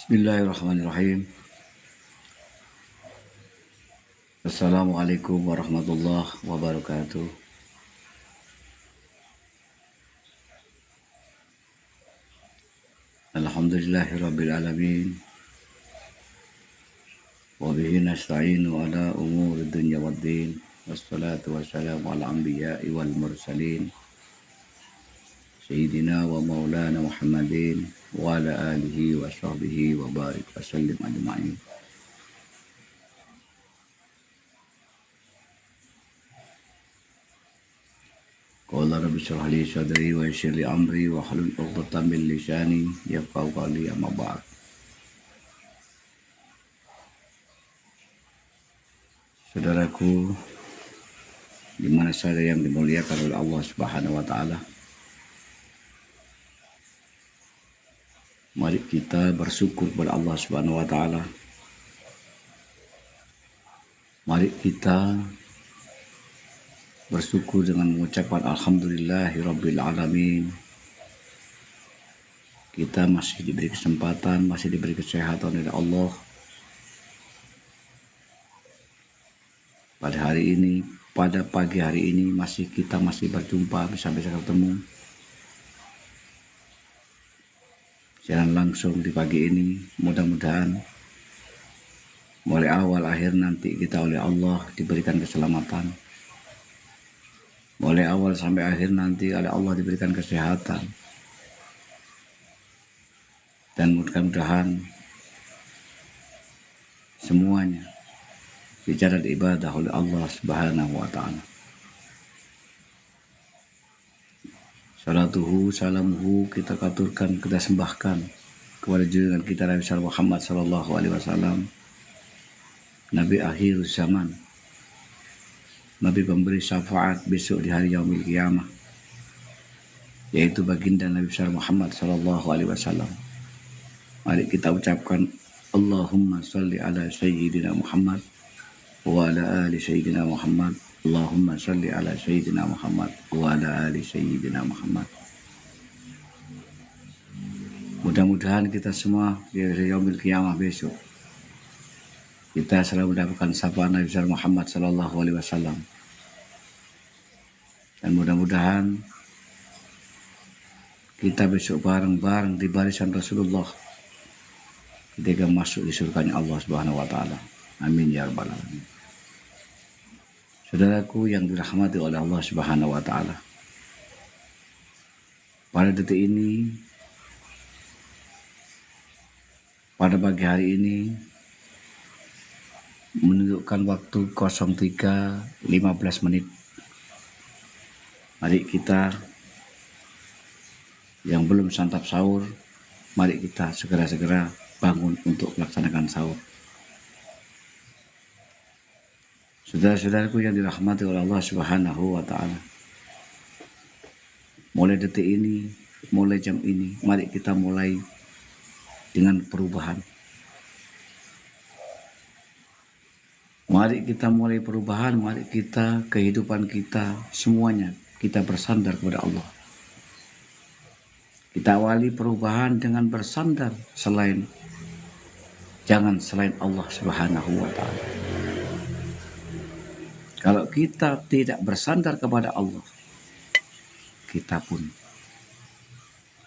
Bismillahirrahmanirrahim. Assalamualaikum warahmatullahi wabarakatuh. Alhamdulillahirabbil alamin. Wa bihi nasta'inu ala umuri dunya waddin. Wassalatu wassalamu ala anbiya'i wal mursalin. Sayyidina wa maulana Muhammadin wa ala alihi wa sahbihi wa barik wa sallim ajma'in. Qala rabbi shrah li sadri wa yassir li amri wa hlul 'uqdatam min lisani yafqahu qawli, amma ba'd. Saudaraku, di mana saja yang dimuliakan oleh Allah Subhanahu wa taala, mari kita bersyukur kepada Allah Subhanahu wa taala. Mari kita bersyukur dengan mengucapkan alhamdulillahirabbil alamin. Kita masih diberi kesempatan, masih diberi kesehatan oleh Allah. Pada hari ini, pada pagi hari ini kita masih berjumpa, bisa ketemu siaran langsung di pagi ini. Mudah-mudahan mulai awal akhir nanti kita oleh Allah diberikan keselamatan. Mulai awal sampai akhir nanti oleh Allah diberikan kesehatan. Dan mudah-mudahan semuanya bicara ibadah oleh Allah Subhanahu wa taala. Salatuhu salamuhu kita katurkan, kita sembahkan kepada junjungan kita Nabi Muhammad sallallahu alaihi wasallam, Nabi akhir zaman, Nabi pemberi syafaat besok di hari yaumil qiyamah, yaitu baginda Nabi Muhammad sallallahu alaihi wasallam. Mari kita ucapkan Allahumma shalli ala sayyidina Muhammad wa ala ali sayyidina Muhammad. Allahumma shalli ala sayyidina Muhammad wa ala ali sayyidina Muhammad. Mudah-mudahan kita semua di hari yaumil qiyamah besok kita selalu mendapatkan sapaan Nabi Muhammad sallallahu alaihi wasallam. Dan mudah-mudahan kita besok bareng-bareng di barisan Rasulullah ketika masuk di surganya Allah Subhanahu wa taala. Amin ya rabbal alamin. Saudaraku yang dirahmati oleh Allah Subhanahu wa taala, pada detik ini, pada pagi hari ini menunjukkan waktu 03.15 menit. Mari kita yang belum santap sahur, mari kita segera-segera bangun untuk melaksanakan sahur. Saudara-saudaraku yang dirahmati oleh Allah Subhanahu wa taala, mulai detik ini, mulai jam ini, mari kita mulai dengan perubahan. Mari kita mulai perubahan, mari kita, kehidupan kita, semuanya kita bersandar kepada Allah. Kita awali perubahan dengan bersandar jangan selain Allah Subhanahu wa taala. Kalau kita tidak bersandar kepada Allah, kita pun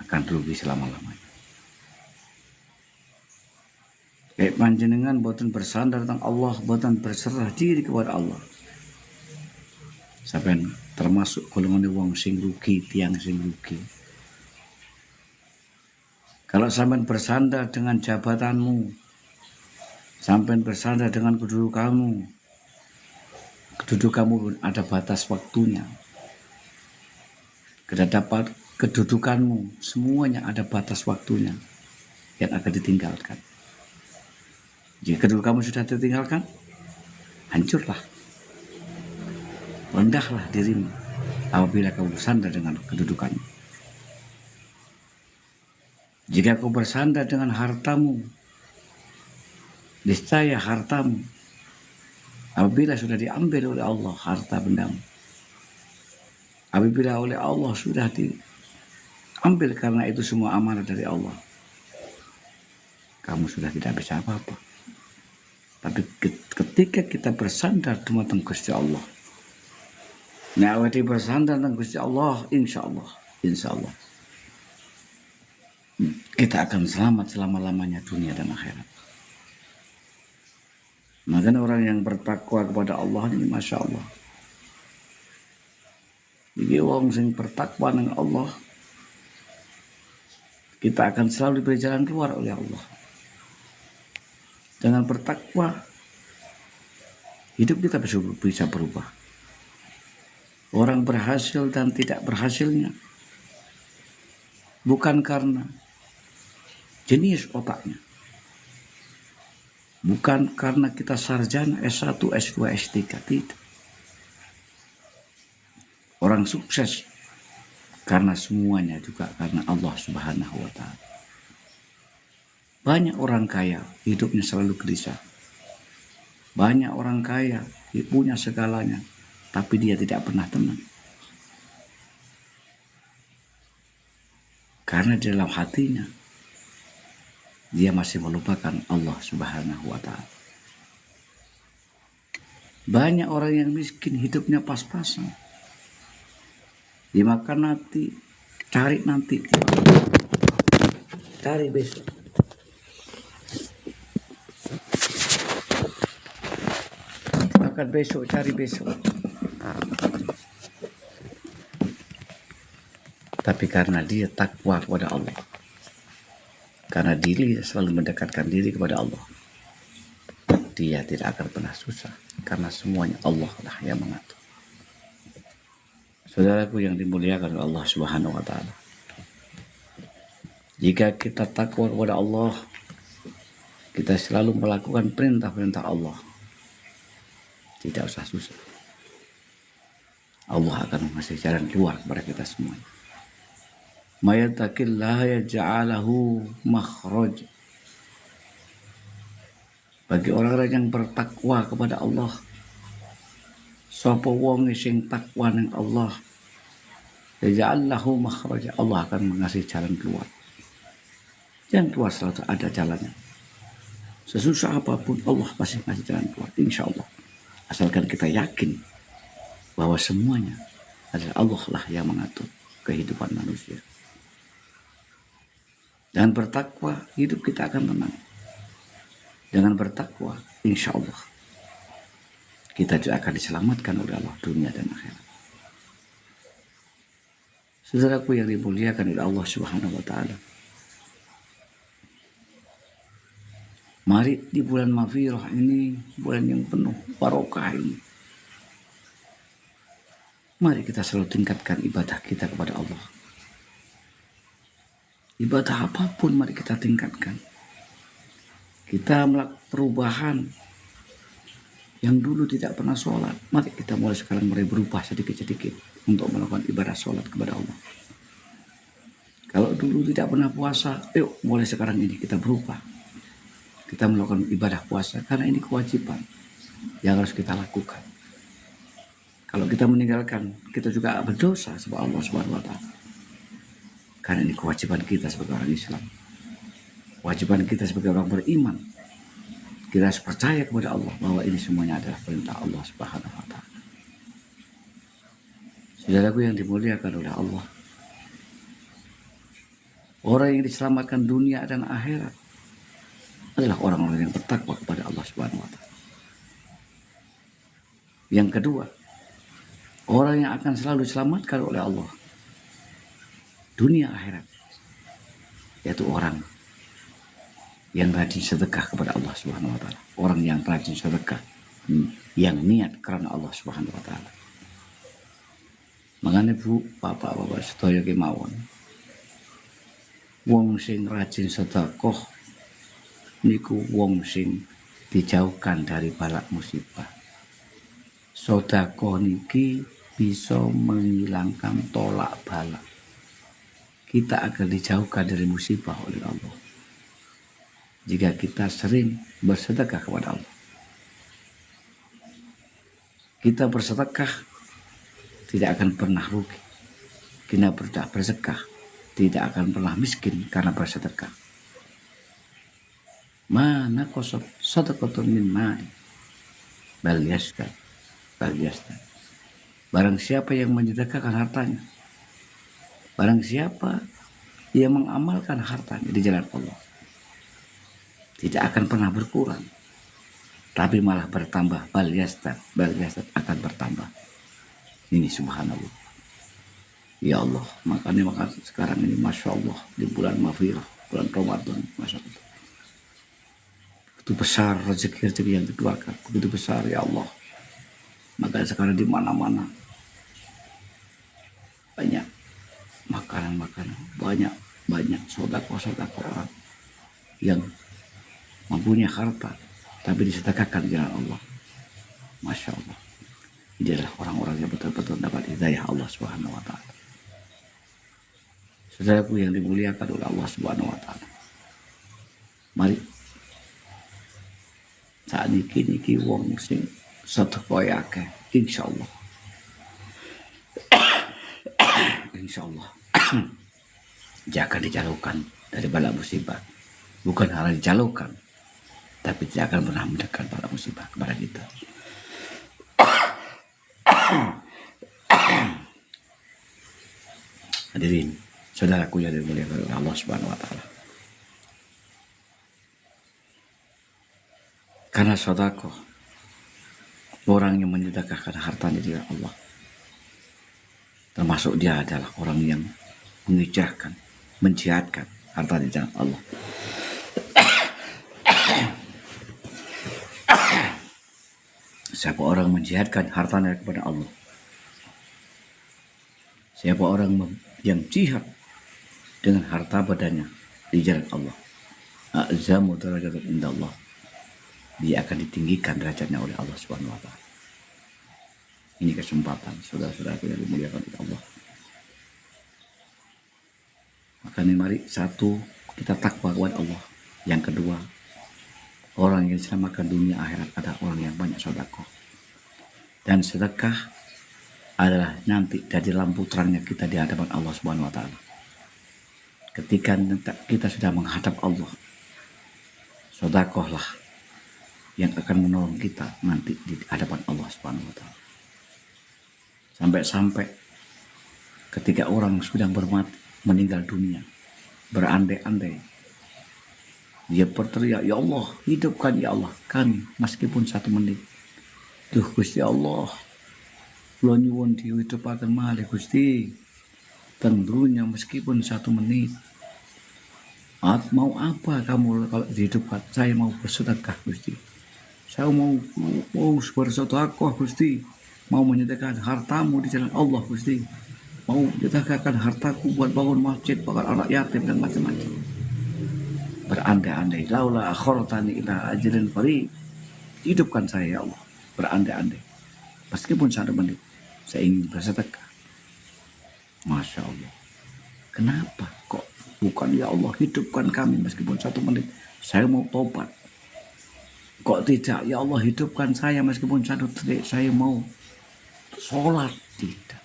akan rugi selama-lamanya. Kayak panjenengan boten bersandar tentang Allah, boten berserah diri kepada Allah, sampai termasuk golongan wong sing rugi, tiang sing rugi. Kalau sampai bersandar dengan jabatanmu, sampai bersandar dengan kedudukanmu pun ada batas waktunya. Kedudukanmu semuanya ada batas waktunya yang akan ditinggalkan. Jika kedudukanmu sudah ditinggalkan, hancurlah, rendahlah dirimu apabila kamu bersandar dengan kedudukanmu. Jika kau bersandar dengan hartamu, niscaya hartamu apabila sudah diambil oleh Allah harta bendamu, apabila oleh Allah sudah diambil karena itu semua amanah dari Allah, kamu sudah tidak bisa apa-apa. Tapi ketika kita bersandar dumateng Gusti Allah, awake bersandar nang Gusti Allah, insya Allah kita akan selamat selama-lamanya dunia dan akhirat. Makanya orang yang bertakwa kepada Allah ini masya Allah. Jadi orang yang bertakwa dengan Allah, kita akan selalu diberi jalan keluar oleh Allah. Dengan bertakwa, hidup kita bisa berubah. Orang berhasil dan tidak berhasilnya bukan karena jenis otaknya, bukan karena kita sarjana S1, S2, S3, tidak. Orang sukses karena semuanya juga karena Allah Subhanahu wa Ta'ala. Banyak orang kaya hidupnya selalu gelisah. Banyak orang kaya punya segalanya, tapi dia tidak pernah tenang. Karena di dalam hatinya dia masih melupakan Allah Subhanahu wa Ta'ala. Banyak orang yang miskin hidupnya pas-pasan. Dimakan nanti, cari nanti, cari besok. Makan besok, cari besok. Tapi karena dia takwa kepada Allah, karena diri selalu mendekatkan diri kepada Allah, dia tidak akan pernah susah. Karena semuanya Allah lah yang mengatur. Saudaraku yang dimuliakan oleh Allah Subhanahu wa Ta'ala, jika kita takwa kepada Allah, kita selalu melakukan perintah-perintah Allah, tidak usah susah. Allah akan mengasih jalan keluar kepada kita semuanya. Mayattaqillaha yaj'alahu makhraj. Bagi orang-orang yang bertakwa kepada Allah, sapa wong sing takwa ning Allah, yaj'alahu makhraj, Allah akan mengasih jalan keluar. Jalan keluar selalu ada jalannya. Sesusah apapun Allah pasti ngasih jalan keluar, insya Allah. Asalkan kita yakin bahwa semuanya adalah Allah lah yang mengatur kehidupan manusia. Dengan bertakwa, hidup kita akan tenang. Dengan bertakwa, insya Allah kita juga akan diselamatkan oleh Allah dunia dan akhirat. Saudaraku yang dimuliakan oleh Allah Subhanahu wa Ta'ala, mari di bulan Mafirah ini, bulan yang penuh barokah ini, mari kita selalu tingkatkan ibadah kita kepada Allah. Ibadah apapun mari kita tingkatkan. Kita melakukan perubahan. Yang dulu tidak pernah sholat, mari kita mulai sekarang berubah sedikit-sedikit untuk melakukan ibadah sholat kepada Allah. Kalau dulu tidak pernah puasa, yuk mulai sekarang ini kita berubah. Kita melakukan ibadah puasa karena ini kewajiban yang harus kita lakukan. Kalau kita meninggalkan, kita juga berdosa sebab Allah Subhanahu wa Ta'ala. Karena ini kewajiban kita sebagai orang Islam. Kewajiban kita sebagai orang beriman. Kita harus percaya kepada Allah bahwa ini semuanya adalah perintah Allah Subhanahu wa Ta'ala. Saudaraku yang dimuliakan oleh Allah, orang yang diselamatkan dunia dan akhirat adalah orang-orang yang bertakwa kepada Allah Subhanahu wa Ta'ala. Yang kedua, orang yang akan selalu diselamatkan oleh Allah dunia akhirat, yaitu orang yang rajin sedekah kepada Allah Subhanahu wa Ta'ala. Orang yang rajin sedekah, yang niat karena Allah Subhanahu wa Ta'ala. Makanya Bu, bapak-bapak sedaya kemawon, wong sing rajin sedekah niku wong sing dijauhkan dari balak musibah. Sedekah niki bisa menghilangkan tolak balak. Kita akan dijauhkan dari musibah oleh Allah jika kita sering bersedekah kepada Allah. Kita bersedekah tidak akan pernah rugi. Kita bersedekah tidak akan pernah miskin karena bersedekah. Mana kosot sadaqatun min mali bal yastar. Barang siapa yang mensedekahkan hartanya, barang siapa yang mengamalkan hartanya di jalan Allah, tidak akan pernah berkurang, tapi malah bertambah. Bal yastar akan bertambah. Ini subhanallah. Ya Allah, maka sekarang ini Masya Allah, di bulan Maghfirah, bulan Ramadan, Masya Allah, begitu besar rezeki yang dikeluarkan, begitu besar ya Allah. Maka sekarang di mana-mana banyak makanan, banyak sodako orang yang mempunyai harta tapi disedekahkan di jalan Allah. Masya Allah, ini adalah orang-orang yang betul-betul dapat hidayah Allah Subhanahu wa Ta'ala. Saudaraku yang dimuliakan oleh Allah Subhanahu wa Ta'ala, mari saat ini wong sing sedekah akeh, insyaallah jangan dijauhkan dari bala musibah. Bukan hanya dijauhkan, tapi tidak akan pernah mendekat bala musibah kepada kita. Hadirin, saudaraku yang dimuliakan oleh Allah Subhanahu wa Ta'ala. Karena sedekah, orang yang menyedekahkan hartanya di Allah, termasuk dia adalah orang yang menghijrahkan, menjihadkan harta di jalan Allah. Siapa orang menjihadkan hartanya kepada Allah, siapa orang yang jihad dengan harta badannya di jalan Allah, a'zamu darajatan indallah, dia akan ditinggikan derajatnya oleh Allah Subhanahu wa Ta'ala. Ini kesempatan saudara-saudara yang dimuliakan oleh Allah. Makanya mari, satu, kita takwa kepada Allah. Yang kedua, orang yang diselamatkan dunia akhirat adalah orang yang banyak sedekah. Dan sedekah adalah nanti dari lampu terangnya kita di hadapan Allah Subhanahu wa Ta'ala. Ketika kita sudah menghadap Allah, sedekahlah yang akan menolong kita nanti di hadapan Allah Subhanahu wa Ta'ala. Sampai-sampai ketika orang sudah meninggal dunia, berandai-andai, dia berteriak, ya Allah, hidupkan ya Allah kami meskipun 1 menit. Duh Gusti Allah, kula nyuwun dihidupaken malih Gusti, tentunya meskipun 1 menit. Mau apa kamu kalau dihidupkan? Saya mau bersedekah Gusti. Saya mau bersedekah Gusti. Mau menyedekahkan hartamu di jalan Allah Gusti. Mau menyedekahkan hartaku buat bangun masjid, bakal anak yatim dan macam-macam. Berandai-andai, laula akhartani ila ajalin qarib, hidupkan saya ya Allah. Berandai-andai, meskipun 1 menit saya ingin bersedekah. Masya Allah, kenapa kok bukan ya Allah hidupkan kami meskipun 1 menit, saya mau tobat. Kok tidak ya Allah hidupkan saya meskipun 1 detik, saya mau sholat. Tidak,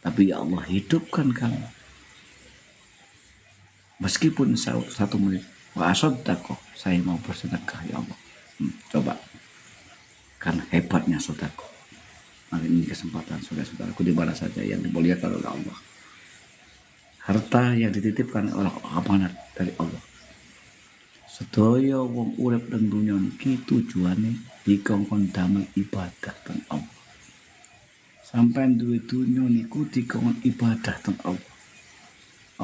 tapi ya Allah hidupkan kami meskipun 1 menit. Wa asaddaqah, saya mau bersedekah ya Allah. Coba, karena hebatnya sedekah. Maka ini kesempatan saudara-saudaraku di mana saja yang dimuliakan oleh Allah. Harta yang dititipkan oleh amanat dari Allah. Sedaya wong urip ning donya niki tujuane dikongkon damel ibadah teng Allah. Sampai duwe dunya niku dikongkon ibadah teng Allah.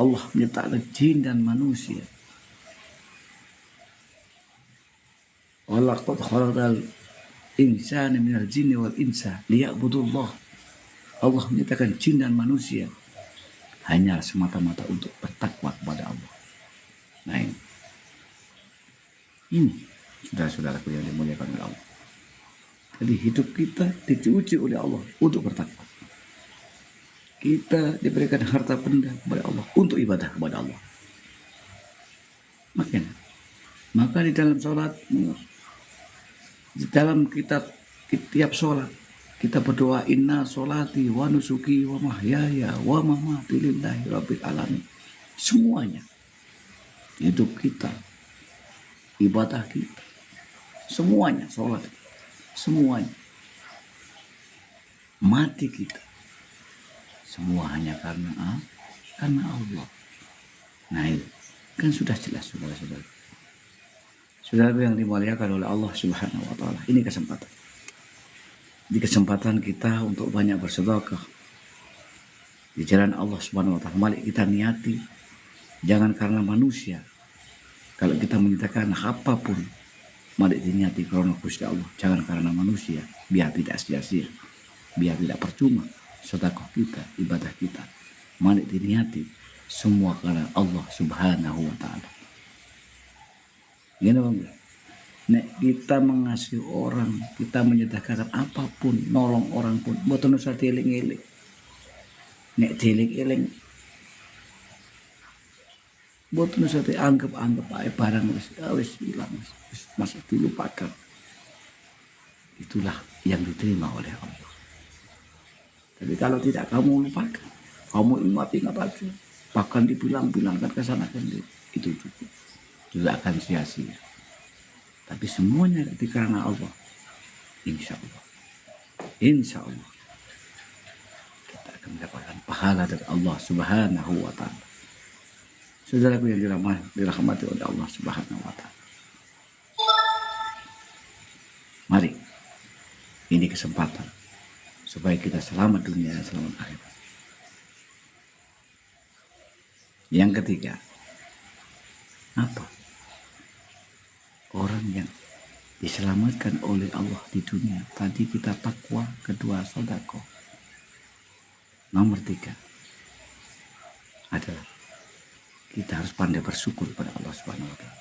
Allah menciptakan jin dan manusia. Walaqad khalaqal insana minal jinni wal insa liya'budullah. Allah menciptakan jin dan manusia hanya semata-mata untuk bertakwa kepada Allah. Nah, ini saudara-saudaraku yang dimuliakan oleh Allah. Jadi hidup kita diuji oleh Allah untuk bertakwa. Kita diberikan harta benda kepada Allah untuk ibadah kepada Allah. Maka di dalam sholat, di dalam kitab tiap sholat, kita berdoa, inna sholati wa nusuki wa mahyaya wa mamati lillahi rabbil alamin. Semuanya hidup kita ibadah kita, semuanya, sholat, semuanya, mati kita, semua hanya karena Allah. Nah itu kan sudah jelas, saudara-saudara. Saudara yang dimuliakan oleh Allah Subhanahu wa Ta'ala, ini kesempatan. Di kesempatan kita untuk banyak bersedekah di jalan Allah Subhanahu wa Ta'ala. Mari kita niati, jangan karena manusia. Kalau kita menyatakan apapun, mari diniati karena Gusti Allah, jangan karena manusia, biar tidak sia-sia, biar tidak percuma sedekah kita, ibadah kita. Mari diniati semua karena Allah Subhanahu wa Ta'ala. Gini bang, nek kita mengasihi orang, kita menyedekahkan apapun, nolong orang pun, boten usah dieling-eling. Nek dieling-eling, boten usah dianggap-anggap ae barang wis hilang, masa dilupakan. Itulah yang diterima oleh Allah. Tapi kalau tidak kamu lupakan, kamu ingat-ingat aja, bahkan dibilang-bilangkan ke sana sendiri, itu cukup. Juga akan sia-sia. Tapi semuanya karena Allah. Insya Allah kita akan mendapatkan pahala dari Allah Subhanahu wa Ta'ala. Saudaraku yang dirahmati oleh Allah Subhanahu wa Ta'ala. Mari, ini kesempatan supaya kita selamat dunia dan selamat akhirat. Yang ketiga, apa? Orang yang diselamatkan oleh Allah di dunia. Tadi kita takwa, kedua sedekah. Nomor 3 adalah kita harus pandai bersyukur pada Allah Subhanahu wa Ta'ala.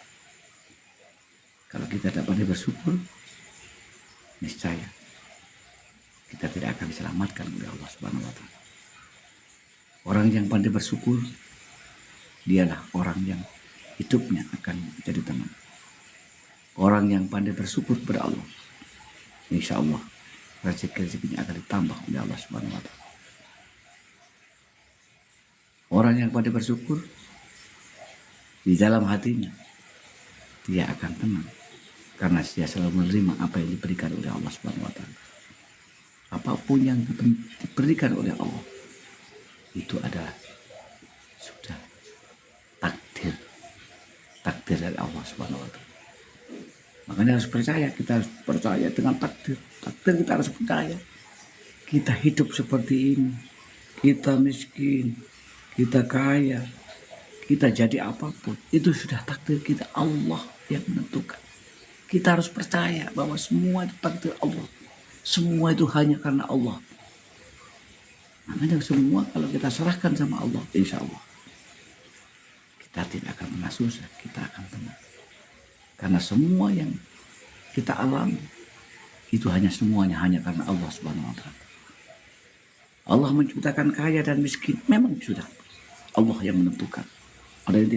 Kalau kita tidak pandai bersyukur, niscaya kita tidak akan diselamatkan oleh Allah Subhanahu wa Ta'ala. Orang yang pandai bersyukur, dialah orang yang hidupnya akan menjadi tenang. Orang yang pandai bersyukur kepada Allah, insya Allah rezeki-rezekinya akan ditambah oleh Allah Subhanahu wa Ta'ala. Orang yang pandai bersyukur, di dalam hatinya dia akan tenang karena dia selalu menerima apa yang diberikan oleh Allah Subhanahu wa Ta'ala. Apapun yang diberikan oleh Allah itu adalah sudah takdir dari Allah Subhanahu wa Ta'ala. Makanya harus percaya, kita harus percaya dengan takdir. Takdir kita harus percaya. Kita hidup seperti ini, kita miskin, kita kaya, kita jadi apapun, itu sudah takdir kita, Allah yang menentukan. Kita harus percaya bahwa semua itu takdir Allah. Semua itu hanya karena Allah. Makanya semua kalau kita serahkan sama Allah, insya Allah kita tidak akan pernah susah, kita akan tenang. Karena semua yang kita alami itu semuanya hanya karena Allah Subhanahu wa Ta'ala. Allah menciptakan kaya dan miskin, memang sudah Allah yang menentukan. Ada yang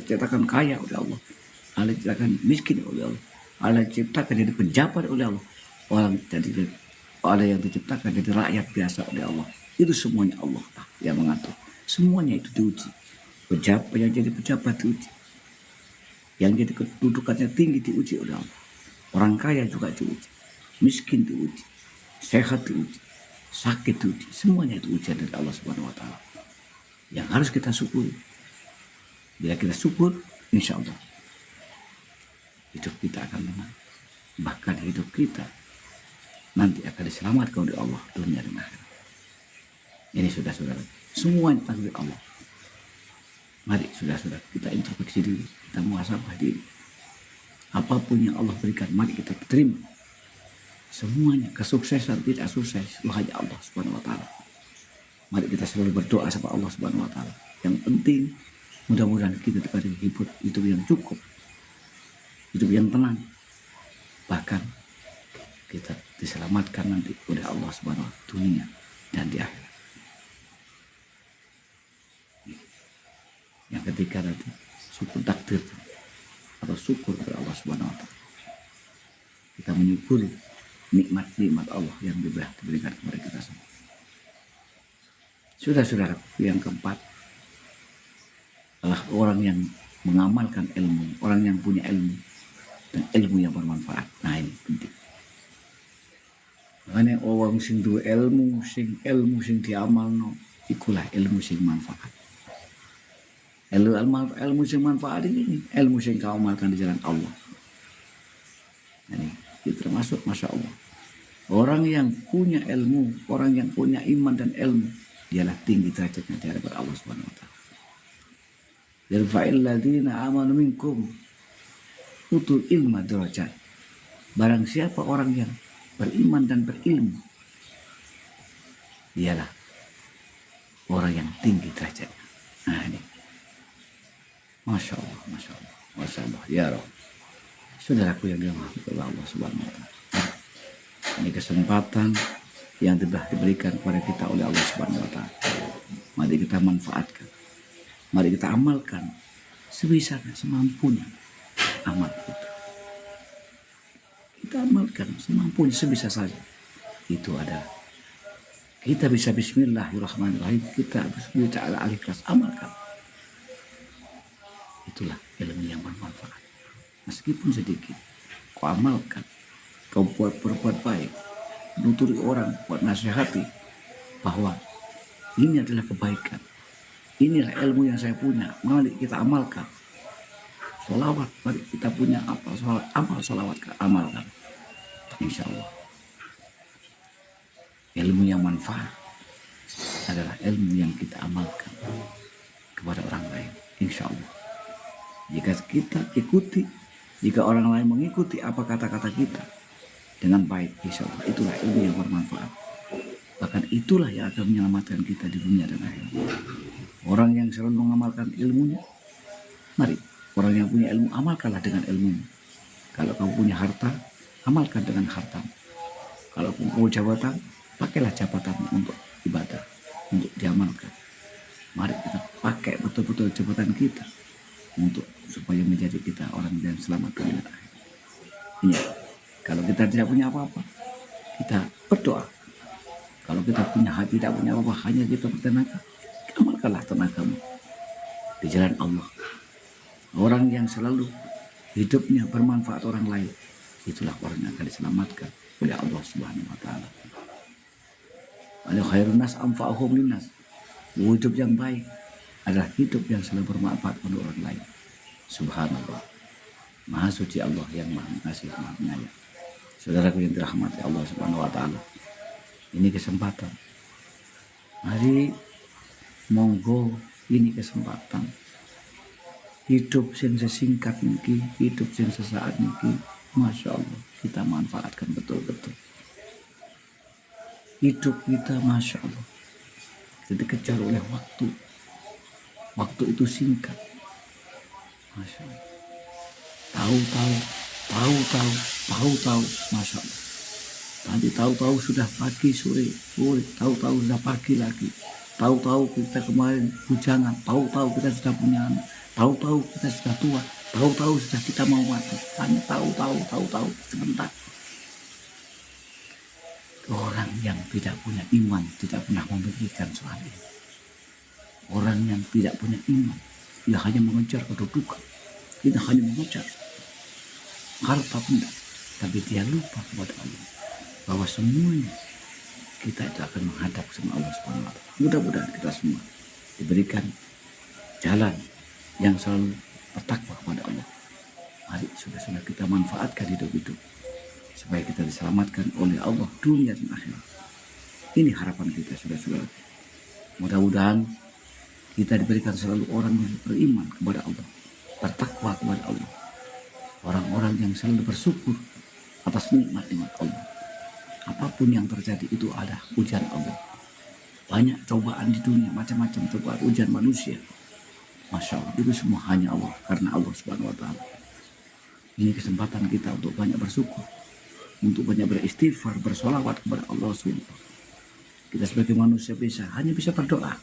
dikatakan kaya oleh Allah, ada yang dikatakan miskin oleh Allah, ada yang diciptakan jadi pejabat oleh Allah, ada yang diciptakan jadi rakyat biasa oleh Allah. Itu semuanya Allah yang mengatur. Semuanya itu diuji. Pejabat yang jadi pejabat diuji, yang jadi kedudukannya tinggi diuji oleh Allah. Orang kaya juga diuji, miskin diuji, sehat diuji, sakit diuji. Semuanya itu ujian dari Allah Subhanahu wa Ta'ala yang harus kita syukuri. Bila kita syukur, insya Allah hidup kita akan tenang. Bahkan hidup kita nanti akan diselamatkan oleh Allah dunia dan akhirat. Ini saudara-saudara, semuanya takdir Allah. Mari saudara-saudara, kita introspeksi diri, kita muhasabah diri. Apapun yang Allah berikan, mari kita terima. Semuanya, kesuksesan tidak sukses, itu hanya Allah Subhanahu wa Ta'ala. Mari kita selalu berdoa sama Allah Subhanahu wa Ta'ala. Yang penting, mudah-mudahan kita diberi hidup yang cukup, hidup yang tenang. Bahkan kita diselamatkan nanti oleh Allah Subhanahu wa Ta'ala, dunia dan di akhirat. Yang ketiga nanti syukur takdir atau syukur kepada Allah Subhanahu wa Ta'ala. Kita menyukuri nikmat-nikmat Allah yang diberikan kepada kita semua. Sudah-saudara, yang keempat adalah orang yang mengamalkan ilmu, orang yang punya ilmu dan ilmu yang bermanfaat. Nah ini penting. Makanya orang sing duwe ilmu sing diamalno, ikulah ilmu sing manfaat. Ilmu sing manfaat ini ilmu sing kau amalkan di jalan Allah. Ini itu termasuk masya Allah. Orang yang punya ilmu, orang yang punya iman dan ilmu, dialah tinggi derajatnya di hadapan Allah Subhanahu wa taala. Yarfa'il ladzina amanu minkum utul ilma darajat. Barang siapa orang yang beriman dan berilmu, dialah orang yang tinggi derajatnya. Nah ini, masya Allah, masya Allah, masya Allah, ya Rabb. Saudaraku yang dirahmati Allah Subhanahu wa taala. Ini kesempatan yang telah diberikan kepada kita oleh Allah Subhanahu wa taala. Mari kita manfaatkan. Mari kita amalkan sebisanya, semampunya amal kita. Kita amalkan semampunya, sebisa saja. Itu adalah kita bisa bismillahirrahmanirrahim, kita bismillah al-ikhlas, amalkan. Itulah ilmu yang bermanfaat. Meskipun sedikit, kau amalkan, kau berbuat baik, nuturi orang, buat nasihati bahwa ini adalah kebaikan. Inilah ilmu yang saya punya, mari kita amalkan. Sholawat, mari kita punya apa? Amal sholawat, amalkan. Insya Allah. Ilmu yang manfaat adalah ilmu yang kita amalkan kepada orang lain. Insya Allah. Jika kita ikuti, jika orang lain mengikuti apa kata-kata kita dengan baik, insya Allah itulah ilmu yang bermanfaat. Bahkan itulah yang akan menyelamatkan kita di dunia dan akhirat. Orang yang selalu mengamalkan ilmunya, mari orang yang punya ilmu amalkanlah dengan ilmunya. Kalau kamu punya harta, amalkan dengan hartamu. Kalau kamu punya jabatan, pakailah jabatanmu untuk ibadah, untuk diamalkan. Mari kita pakai betul-betul jabatan kita untuk supaya menjadi kita orang yang selamat dunia dan akhirat. Ini, kalau kita tidak punya apa-apa, kita berdoa. Kalau kita punya hati tidak punya apa-apa, hanya kita bertenaga, amalkanlah tenagamu di jalan Allah. Orang yang selalu hidupnya bermanfaat orang lain, itulah orang yang akan diselamatkan oleh Allah Subhanahu wa taala. Al khairun nas anfa'uhum linnas. Hidup yang baik adalah hidup yang selalu bermanfaat untuk orang lain. Subhanallah. Maha suci Allah yang maha ngasih, maha penyayang. Saudaraku yang dirahmati Allah Subhanahu wa taala. Ini kesempatan. Mari monggo, ini kesempatan. Hidup yang sesingkat niki, hidup yang sesaat niki, masya Allah, kita manfaatkan betul-betul. Hidup kita, masya Allah, kita dikejar oleh waktu. Waktu itu singkat, masya Allah. Tahu-tahu, masya Allah. Nanti tahu-tahu sudah pagi, sore, tahu-tahu sudah pagi lagi. Tahu-tahu kita kemarin bujangan, tahu-tahu kita sudah punya anak, tahu-tahu kita sudah tua, tahu-tahu sudah kita mau mati. Hanya tahu-tahu sebentar. Orang yang tidak punya iman tidak pernah memikirkan soal ini. Orang yang tidak punya iman, dia hanya mengejar kedudukan, dia hanya mengejar harta benda, tapi dia lupa kepada Allah bahwa semuanya kita itu akan menghadap sama Allah Subhanahu wa taala. Mudah-mudahan kita semua diberikan jalan yang selalu bertakwa kepada Allah. Mari sudah kita manfaatkan hidup-hidup supaya kita diselamatkan oleh Allah dunia dan akhirat. Ini harapan kita, saudara-saudara. Mudah-mudahan kita diberikan selalu orang yang beriman kepada Allah, bertakwa kepada Allah, orang-orang yang selalu bersyukur atas nikmat-nikmat Allah. Apapun yang terjadi itu ada ujian Allah. Banyak cobaan di dunia, macam-macam cobaan, ujian manusia. Masya Allah, itu semua hanya Allah, karena Allah Subhanahu wa taala. Ini kesempatan kita untuk banyak bersyukur, untuk banyak beristighfar, bersolawat kepada Allah Subhanahu. Kita sebagai manusia hanya bisa berdoa.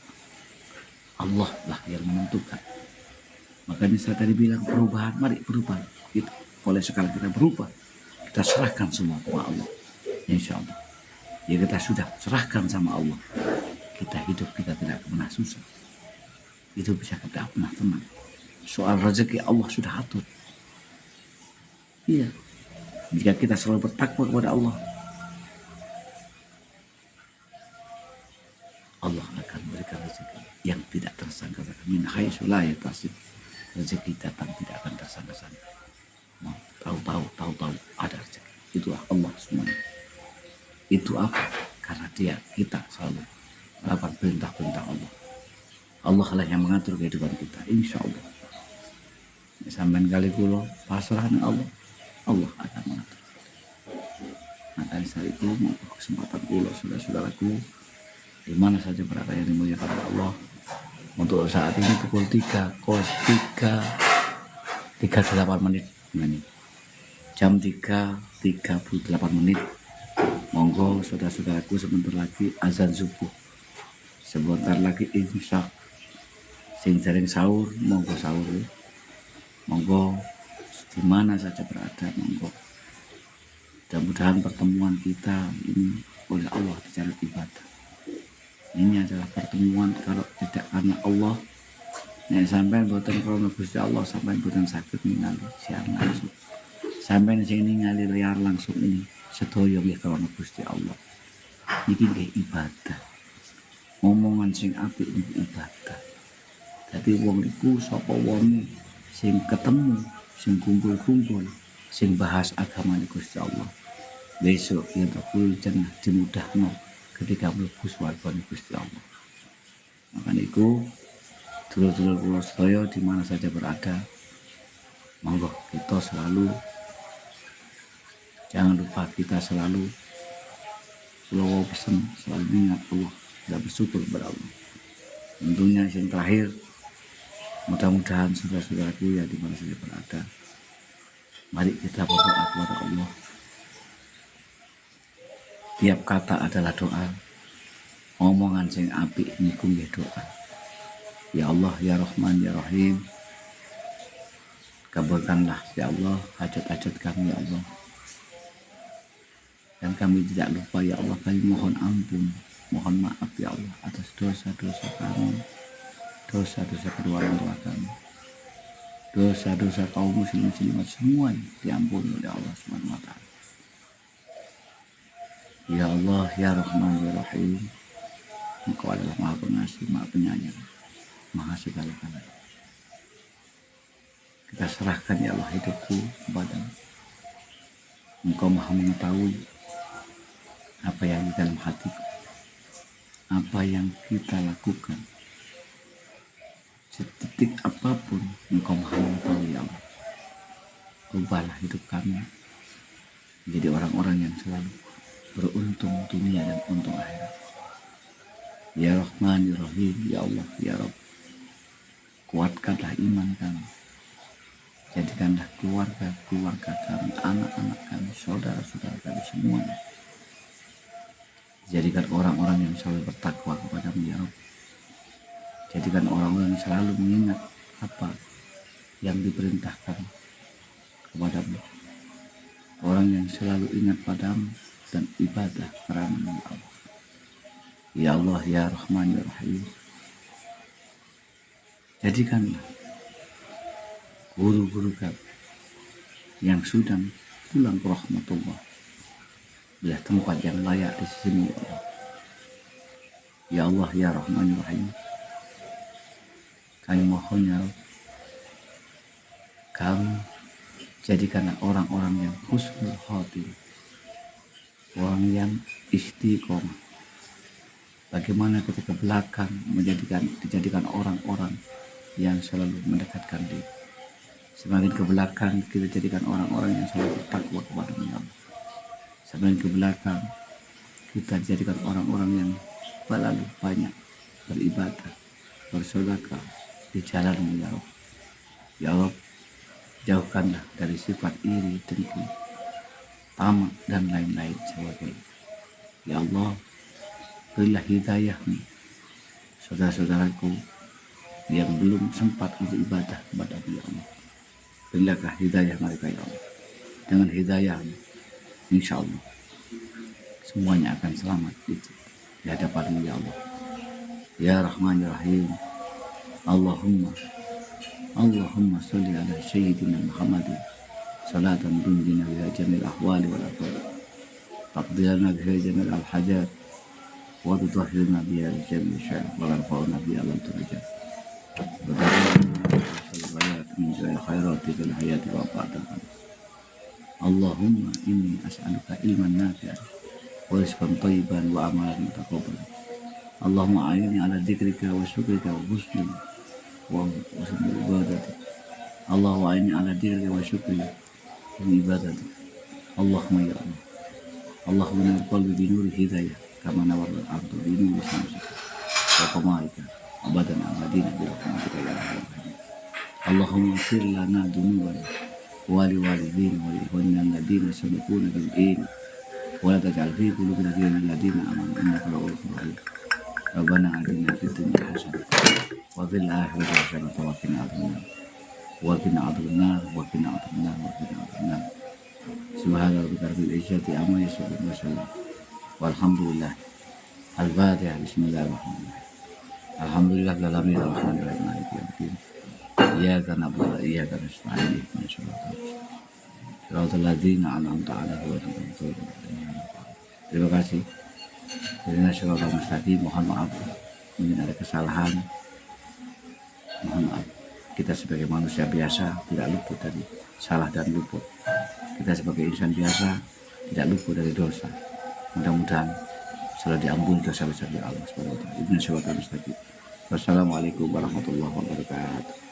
Allah lah yang menentukan. Makanya saya tadi bilang perubahan, mari berubah. Gitu. Oleh sekarang kita berubah, kita serahkan semua kepada Allah. Insya Allah. Ya kita sudah serahkan sama Allah. Kita hidup kita tidak pernah susah. Itu bisa kita pernah tenang. Soal rezeki Allah sudah atur. Iya, jika kita selalu bertakwa kepada Allah, Allah akan berikan rezeki yang tidak tersangka-sangka. Min haitsu la yahtasib. Rezeki datang tidak akan tersangka-sangka. Mau tahu-tahu ada rezeki. Itulah Allah semuanya. Itu apa? Karena kita selalu melakukan perintah-perintah Allah. Allah lah yang mengatur kehidupan kita, insya Allah. Sampai kali kulo pasrah Allah, Allah akan mengatur. Maka saat itu kesempatan kulo saudara-saudaraku di mana saja berada yang dimuliakan Allah. Untuk saat ini pukul 3:38 menit. Jam 3:38 menit. Monggo saudara-saudaraku, sebentar lagi azan subuh. Sebentar lagi insya. Sing sering sahur, monggo sahur. Monggo di mana saja berada, monggo. Mudah-mudahan pertemuan kita ini oleh Allah dijaluk ibadah. Ini adalah pertemuan kalau tidak karena Allah. Nek sampai boten krono Gusti Allah, sampai boten sakit ningali siar langsung. Sampai sing ningali liar langsung ini sedaya nggih krono Gusti Allah. Niki nggih ibadah. Omongan sing apik niki ibadah. Dadi wong iku sapa wong sing ketemu, sing kumpul-kumpul, sing bahas agama Gusti Allah. Besok ya takul cenah dimudahno ketika mlebu swarga Gusti Allah. Maka niku dulur-dulur kula sedaya di mana saja berada, monggo kita selalu jangan lupa kita selalu kula pesen selalu ingat Allah dan bersyukur kepada Allah. Tentunya yang terakhir, mudah-mudahan saudara-saudaraku ya di mana saja berada, mari kita berdoa kepada Allah. Tiap kata adalah doa. Omongan sing apik niku nggih doa. Ya Allah, ya Rahman, ya Rahim. Kabulkanlah ya Allah hajat-hajat kami ya Allah. Dan kami tidak lupa ya Allah, kami mohon ampun, mohon maaf ya Allah atas dosa-dosa kami, dosa-dosa kedua orang tua kami, dosa-dosa kaum muslimin semua diampuni oleh Allah Subhanahu wa taala. Ya Allah, ya Rahman, ya Rahim. Engkau adalah Maha Pengasih, Maha Penyayang, Maha segala-galanya. Kita serahkan ya Allah hidupku kepadamu. Engkau Maha mengetahui apa yang di dalam hatiku, apa yang kita lakukan. Setitik apapun Engkau Maha mengetahui ya Allah. Ubahlah hidup kami menjadi orang-orang yang selalu beruntung dunia dan untung akhirat. Ya Rahman, ya Rahim, ya Allah, ya Rabb. Kuatkanlah iman kami. Jadikanlah keluarga kami, anak-anak kami, saudara-saudara kami semuanya. Jadikan orang-orang yang selalu bertakwa kepada-Mu ya Rabb. Jadikan orang-orang yang selalu mengingat apa yang diperintahkan kepada-Mu. Orang yang selalu ingat padamu dan ibadah karena Allah. Ya Allah, ya Rahman, ya Rahim. Jadikanlah guru-guru kami yang sudah pulang ke rahmatullah bila tempat yang layak di sisi-Mu ya Allah. Ya Allah, ya Rahman, ya Rahim. Kami mohon ya Allah, kami jadikanlah orang-orang yang husnul khotimah, orang yang istiqomah. Bagaimana ketika belakang dijadikan orang-orang yang selalu mendekatkan diri. Semakin ke belakang kita jadikan orang-orang yang selalu bertakwa kepada Allah. Semakin ke belakang kita jadikan orang-orang yang selalu banyak beribadah, bersedekah di jalan-Mu ya Allah. Ya Allah, jauhkanlah dari sifat iri, dengki, tamak dan lain-lain sebagainya. Ya Allah, berilah hidayah-Mu saudara-saudaraku yang belum sempat untuk ibadah kepada-Mu ya Allah. Berilah hidayah mereka ya Allah. Dengan hidayah-Mu, insya Allah semuanya akan selamat di hadapan-Mu ya Allah. Ya Rahman, ya Rahim. Allahumma Allahumma salli ala sayyidina Muhammadin salatan tunjina biha jamil ahwali wal afwal taqdirana biha jamil al hajat wa tutahhirna biha jamil syar wa tarfa'una biha lam turjat wa tarfa'una min jami'il khairati fil hayati wa ba'da. Allahumma inni as'aluka ilman nafi'an wa rizqan thayyiban wa amalan mutaqabbalan. Allahumma a'inni ala dzikrika wa syukrika wa husni ibadati. Allahumma a'inni ala dzikrika wa syukrika wa ibadati. Allahumma ya Allah. Allahumma nawwir qalbi bi nuri hidayah kama nawwara al-ardu bi nuri syamsika wa qamarika abadan abadina bi rahmatika ya arhamar rahimin. Allahumma ighfir lana dzunubana wa li walidayna wa li ikhwanina alladziina sabaquna bil iman wa la taj'al fi qulubina ghillan lil ladzina amanu innaka ra'ufur rahim. Rabbana atina fid dunya hasanah wa fil akhirati hasanah wa qina adzabannar wa qina adzabannar wa qina adzabannar wa qina adzabannar. Subhana rabbika rabbil izzati amma yasifun wa salamun walhamdulillah. Al-Fatihah. Bismillahirrahmanirrahim. Alhamdulillah rabbil alamin arrahmanir rahim maliki yaumiddin. Iyyaka na'budu wa iyyaka nasta'in ihdinas siratal ladzina an'amta 'alaihim ghairil maghdubi 'alaihim. Terima kasih. Ihdinas siratal mustaqim. Mohon maaf mungkin ada kesalahan. Mohon maaf. Kita sebagai manusia biasa tidak luput dari salah dan luput. Kita sebagai insan biasa tidak luput dari dosa. Mudah-mudahan selalu diampuni dosa-dosa Allah Subhanahu wa taala. Ihdinas siratal mustaqim. Wassalamualaikum warahmatullahi wabarakatuh.